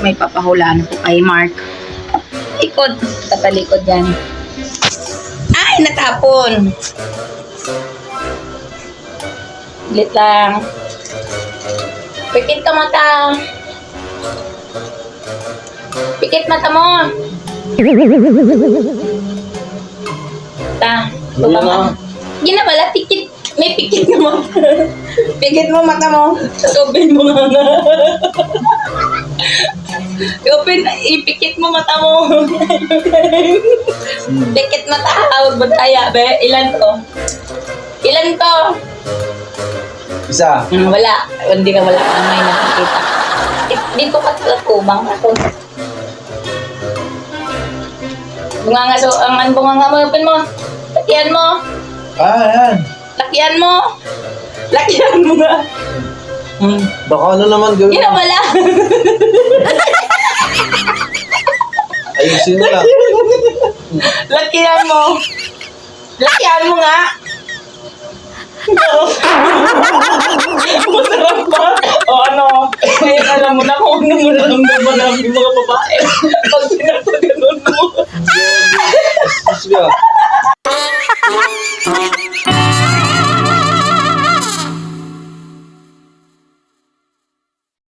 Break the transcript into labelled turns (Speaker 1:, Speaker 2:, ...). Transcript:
Speaker 1: may papahulaan po kay Mark. Likod. Tatalikod yan. Ay, natapon. Ulit lang. Pikit ka mata. Pikit mata mo. Ta. Ginabala, pikit. May pikit ka mo. Pikit mo mata mo. Open mo nga nga. Ipikit mo mata mo. Pikit mata. Huwag ba kaya, be? Ilan to? Ilan to?
Speaker 2: Isa.
Speaker 1: Wala. Hindi ka wala ka may nakikita. Dito ka sa kubang ako. Bunganga, so, ang bunganga mo, open mo. Lakihan mo.
Speaker 2: Yan.
Speaker 1: Lakihan mo. Lakihan mo nga.
Speaker 2: Baka ano naman gawin.
Speaker 1: Yun wala.
Speaker 2: Ayusin mo lang.
Speaker 1: Lakihan mo. Lakihan mo nga. Masarap ba? O ano? Ngayon alam mo na kung ano mo naramdaman namin mga babae. Pag pinapaganon mo.
Speaker 2: Sige.